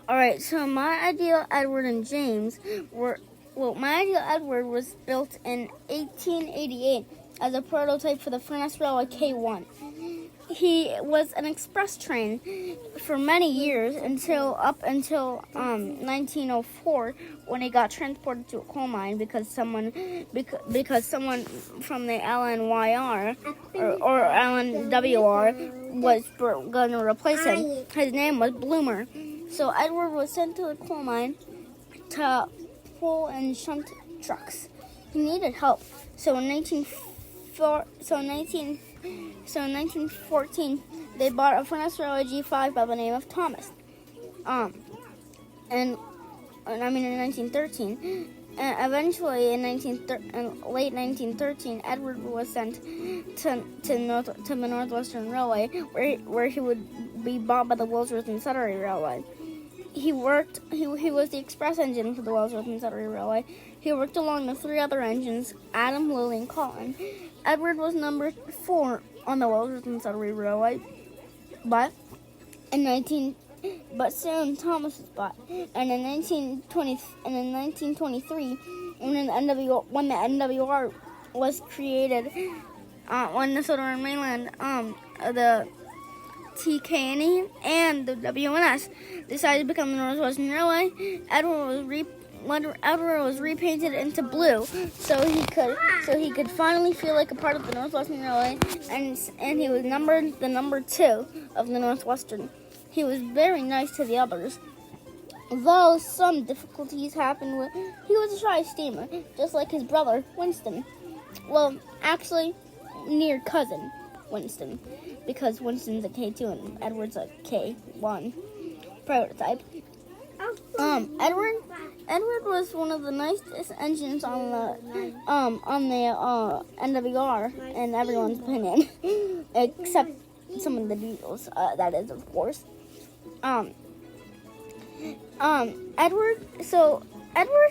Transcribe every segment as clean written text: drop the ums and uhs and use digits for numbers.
All right, so my ideal Edward and James my ideal Edward was built in 1888 as a prototype for the Furness Railway K1. He was an express train for many years until 1904 when he got transported to a coal mine because someone from the LNYR or LNWR was going to replace him. His name was Bloomer. So Edward was sent to the coal mine to pull and shunt trucks. He needed help. So in 1914, they bought a Furness Railway G5 by the name of Thomas. In 1913. And eventually, in late 1913, Edward was sent to the Northwestern Railway, where he would be bought by the Wellsworth and Sudbury Railway. He was the express engine for the Wellsworth and Sudbury Railway. He worked along the three other engines, Adam, Lily, and Colin. Edward was number 4 on the Wellsworth and Sudbury Railway, but soon Thomas was bought. And in 1923, when the NWR was created, when the Southern Mainland, the TKNE and the WNS decided to become the Northwestern Railway, Edward was repainted into blue, so he could finally feel like a part of the Northwestern Railway, and he was numbered the number 2 of the Northwestern. He was very nice to the others, though some difficulties happened. He was a shy steamer, just like his brother Winston. Well, actually, near cousin Winston, because Winston's a K2 and Edward's a K1 prototype. Edward was one of the nicest engines on the NWR in everyone's opinion, except some of the diesels. That is, of course. Edward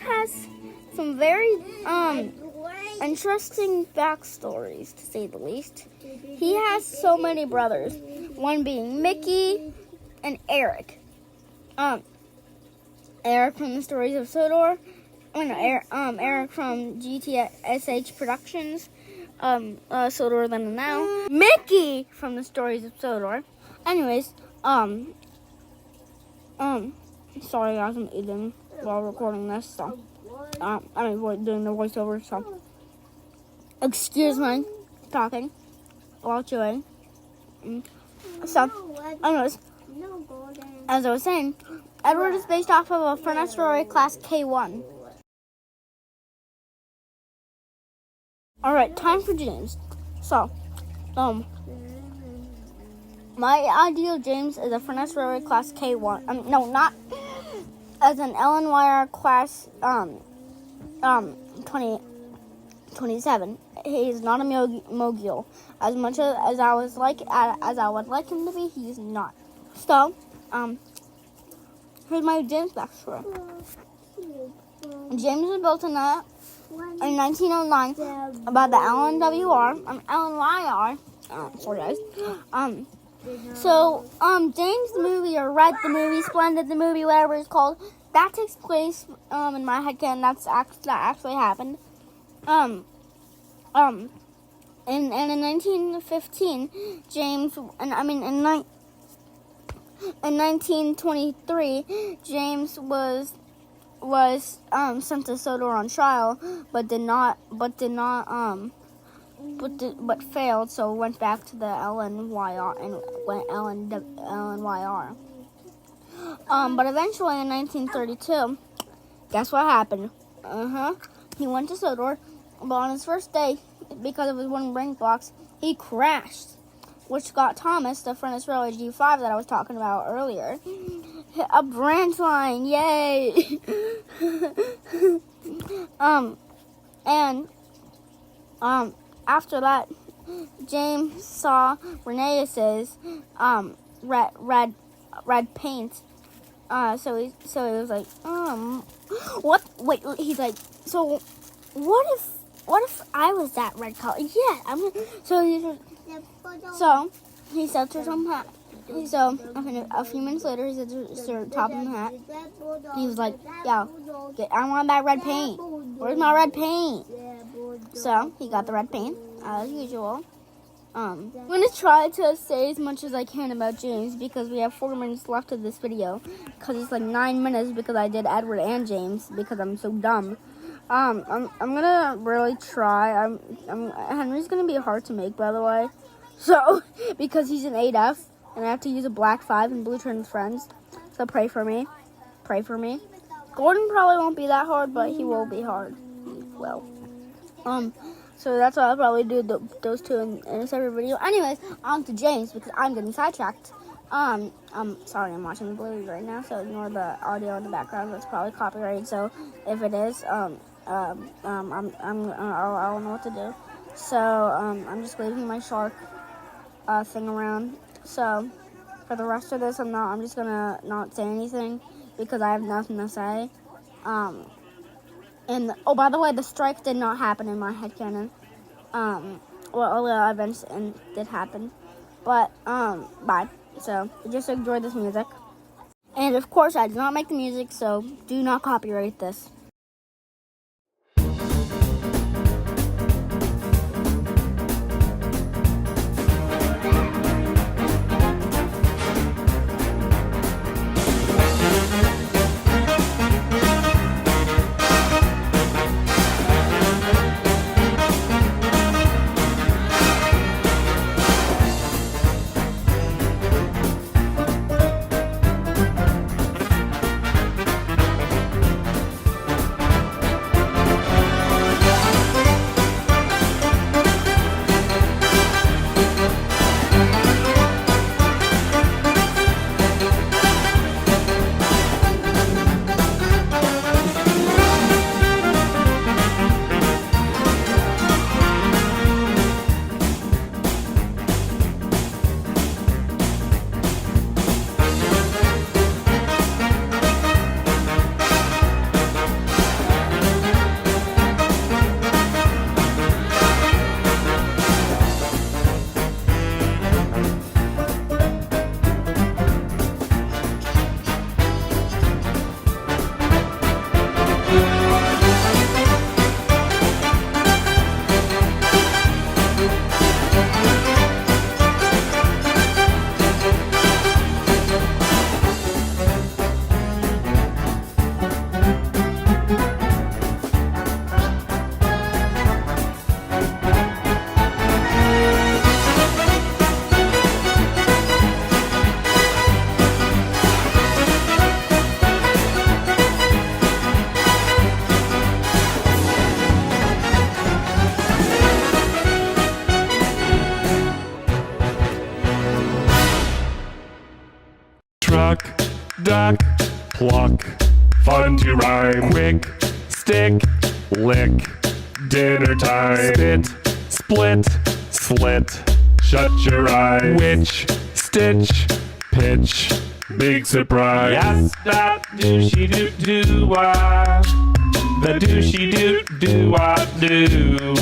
has some very interesting backstories, to say the least. He has so many brothers, one being Mickey and Eric. Eric from the Stories of Sodor. Eric from GTSH Productions. Sodor Then and Now. Mickey from the Stories of Sodor. Anyways, sorry guys, I'm eating while recording this, so, doing the voiceover, so, excuse me, talking while chewing. So, anyways, as I was saying, Edward is based off of a Furness Railway Class K1. Alright, time for James. So, my ideal James is a Furness Railway Class K1. No, not as an LNYR Class 27. He is not a Mogul. As much as I would like him to be, he is not. So, here's my James backstory. James was built in 1909 about the LNYR. Sorry guys. James the movie, or Red the movie, Splendid the movie, whatever it's called, that takes place in my headcanon. That actually happened. In 1915, James, in 1923, James was sent to Sodor on trial, but failed, so went back to the LNYR and went LNYR. But eventually in 1932, guess what happened? He went to Sodor, but on his first day, because of his wooden brain blocks, he crashed, which got Thomas, the Furness Railway G5 that I was talking about earlier, a branch line, yay! After that, James saw Reneus's red paint. So he was like, what? Wait, he's like, so what if I was that red color? Yeah, so he said to So a few minutes later, he said to Top in the Hat. He was like, "Yo, I want that red paint. Where's my red paint?" So he got the red paint as usual. I'm gonna try to say as much as I can about James because we have 4 minutes left of this video. Because it's like 9 minutes because I did Edward and James because I'm so dumb. I'm gonna really try. Henry's gonna be hard to make, by the way. So because he's an 8F and I have to use a black 5 and blue turn friends. So pray for me. Pray for me. Gordon probably won't be that hard, but he will be hard. He will. So that's what I'll probably do those two in a separate video. Anyways, on to James because I'm getting sidetracked. Sorry, I'm watching the Blues right now, so ignore the audio in the background. That's probably copyrighted. So if it is, I don't know what to do. So I'm just leaving my shark thing around. So for the rest of this, I'm just gonna not say anything because I have nothing to say. And oh, by the way, the strike did not happen in my headcanon. Well, all the events did happen, but bye. So just enjoy this music. And of course, I did not make the music, so do not copyright this. Truck, duck, pluck, fun to rhyme. Quick, stick, lick, dinner time. Spit, split, slit, shut your eye. Witch, stitch, pitch, big surprise. Yes, that douchey doo doo wah. The douchey doo doo wah doo.